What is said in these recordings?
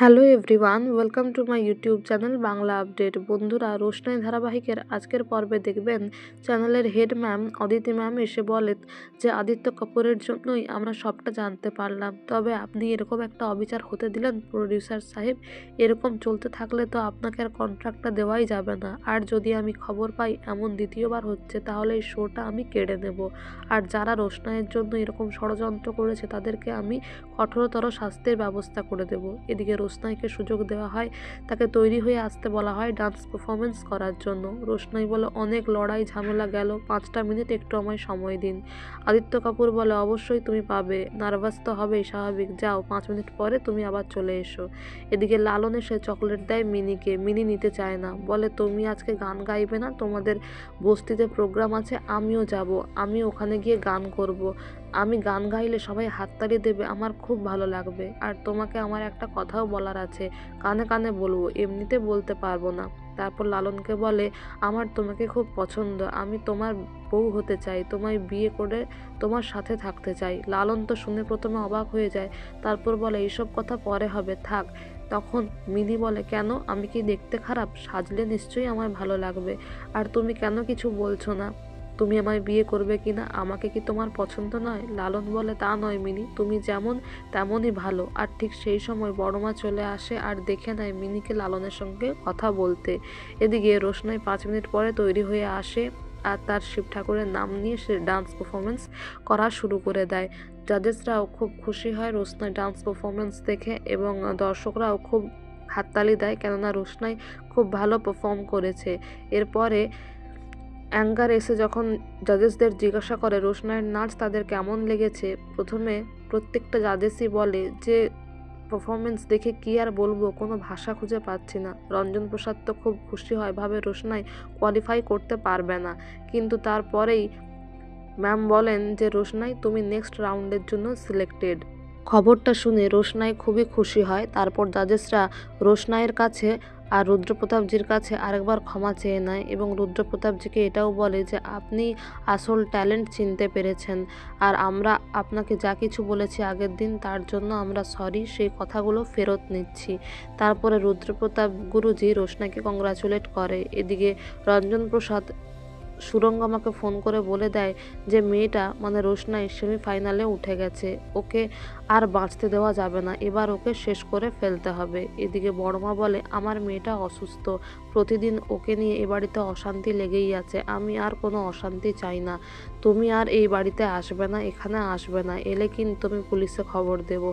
Hello everyone, welcome to my YouTube channel Bangla update. বন্ধুরা, রোশনাই ধারাবাহিকের আজকের পর্বে দেখবেন চ্যানেলের হেড ম্যাম অদিতি ম্যাম এসে বলে যে আদিত্য কাপুরের জন্যই আমরা সবটা জানতে পারলাম, তবে আপনি এরকম একটা অবিচার হতে দিলেন প্রডিউসার সাহেব। এরকম চলতে থাকলে তো আপনাকে আর কন্ট্রাক্টটা দেওয়াই যাবে না। আর যদি আমি খবর পাই এমন দ্বিতীয়বার হচ্ছে, তাহলে এই শোটা আমি কেড়ে নেব। আর যারা রোশনাইয়ের জন্য এরকম ষড়যন্ত্র করেছে তাদেরকে আমি কঠোরতর শাস্তির ব্যবস্থা করে দেব। এদিকে রোশনাইকে সুযোগ দেওয়া হয়, তাকে তৈরি হয়ে আসতে বলা হয় ডান্স পারফরমেন্স করার জন্য। রোশনাই বলে অনেক লড়াই ঝামেলা গেল, 5টা মিনিট একটু আমায় সময় দিন। আদিত্য কাপুর বলে অবশ্যই তুমি পাবে, নার্ভাস তো হবেই, স্বাভাবিক, যাও 5 মিনিট পরে তুমি আবার চলে এসো। এদিকে লালন এসে চকলেট দেয় মিনিকে, মিনি নিতে চায় না, বলে তুমি আজকে গান গাইবে না, তোমাদের বস্তিতে প্রোগ্রাম আছে, আমিও যাব, আমি ওখানে গিয়ে গান করব। আমি গান গাইলে সবাই হাততালি দেবে, আমার খুব ভালো লাগবে। আর তোমাকে আমার একটা কথাও বলার আছে, কানে কানে বলবো, এমনিতে বলতে পারবো না। তারপর লালনকে বলে আমার তোমাকে খুব পছন্দ, আমি তোমার বউ হতে চাই, তোমায় বিয়ে করে তোমার সাথে থাকতে চাই। লালন তো শুনে প্রথমে অবাক হয়ে যায়, তারপর বলে এইসব কথা পরে হবে, থাক। তখন মিনি বলে কেন, আমি কি দেখতে খারাপ? সাজলে নিশ্চয়ই আমার ভালো লাগবে। আর তুমি কেন কিছু বলছো না? তুমি আমায় বিয়ে করবে কি না, আমাকে কি তোমার পছন্দ নয়? লালন বলে তা নয় মিনি, তুমি যেমন তেমনই ভালো। আর ঠিক সেই সময় বড়মা চলে আসে আর দেখে নেয় মিনিকে লালনের সঙ্গে কথা বলতে। এদিকে রোশনাই 5 মিনিট পরে তৈরি হয়ে আসে আর তার শিব ঠাকুরের নাম নিয়ে সে ডান্স পারফরমেন্স করা শুরু করে দেয়। জাজেসরাও খুব খুশি হয় রোশনাই ডান্স পারফরমেন্স দেখে এবং দর্শকরাও খুব হাততালি দেয়, কেননা রোশনাই খুব ভালো পারফর্ম করেছে। এরপরে অ্যাঙ্কার এসে যখন জাজেসদের জিজ্ঞাসা করে রোশনাইয়ের নাচ তাদের কেমন লেগেছে, প্রথমে প্রত্যেকটা জাজেসই বলে যে পারফরমেন্স দেখে কি আর বলবো, কোনো ভাষা খুঁজে পাচ্ছি না। রঞ্জন প্রসাদ তো খুব খুশি হয়, ভাবে রোশনাই কোয়ালিফাই করতে পারবে না, কিন্তু তারপরেই ম্যাম বলেন যে রোশনাই তুমি নেক্সট রাউন্ডের জন্য সিলেক্টেড। খবরটা শুনে রোশনাই খুবই খুশি হয়। তারপর জাজেসরা রোশনাইয়ের কাছে আর রুদ্রপ্রতাপজির কাছে আরেকবার ক্ষমা চেয়ে নেয় এবং রুদ্রপ্রতাপজিকে এটাও বলে যে আপনি আসল ট্যালেন্ট চিনতে পেরেছেন, আর আমরা আপনাকে যা কিছু বলেছি আগের দিন তার জন্য আমরা সরি, সেই কথাগুলো ফেরত নিচ্ছি। তারপরে রুদ্রপ্রতাপ গুরুজি রোশনাইকে কংগ্রাচুলেট করে। এদিকে রঞ্জন প্রসাদ সুরঙ্গমাকে ফোন করে বলে দেয় যে মেয়েটা মানে রোশনাই সেমিফাইনালে উঠে গেছে, ওকে আর বাঁচতে দেওয়া যাবে না, এবার ওকে শেষ করে ফেলতে হবে। এদিকে বড়মা বলে আমার মেয়েটা অসুস্থ, প্রতিদিন ওকে নিয়ে এ বাড়িতে অশান্তি লেগেই আছে, আমি আর কোনো অশান্তি চাই না, তুমি আর এই বাড়িতে আসবে না, এখানে আসবে না, এলে কিন্তু আমি পুলিশে খবর দেব।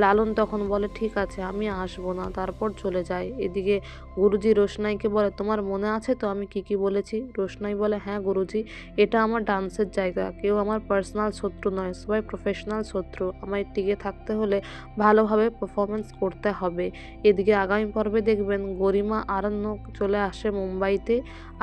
লালন তখন বলে ঠিক আছে আমি আসবো না, তারপর চলে যায়। এদিকে গুরুজি রোশনাইকে বলে তোমার মনে আছে তো আমি কি বলেছি? রোশনাই বলে হ্যাঁ গুরুজি, এটা আমার ডান্সের জায়গা, কেউ আমার পার্সোনাল শত্রু নয়, সবাই প্রফেশনাল শত্রু, আমায় টিকে থাকতে হলে ভালোভাবে পারফরমেন্স করতে হবে। এদিকে আগামী পর্বে দেখবেন গরিমা আরণ্যক চলে আসে মুম্বাইতে,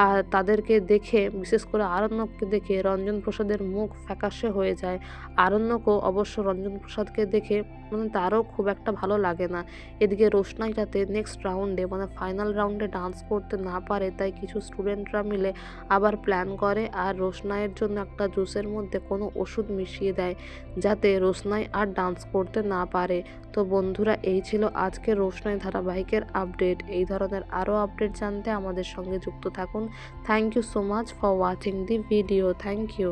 আর তাদেরকে দেখে, বিশেষ করে আরণ্যককে দেখে রঞ্জন প্রসাদের মুখ ফ্যাকাশে হয়ে যায়। আরণ্যকও অবশ্য রঞ্জন প্রসাদকে দেখে মানে তারও খুব একটা ভালো লাগে না। এদিকে রোশনাই যাতে নেক্সট রাউন্ডে মানে ফাইনাল রাউন্ডে ডান্স করতে না পারে, তাই কিছু স্টুডেন্টরা মিলে আবার প্ল্যান করে আর রোশনাইয়ের জন্য একটা জুসের মধ্যে কোনো ওষুধ মিশিয়ে দেয় যাতে রোশনাই আর ডান্স করতে না পারে। তো বন্ধুরা, এই ছিল আজকের রোশনাই ধারাবাহিকের আপডেট। এই ধরনের আরও আপডেট জানতে আমাদের সঙ্গে যুক্ত থাকুন। Thank you so much for watching the video. Thank you.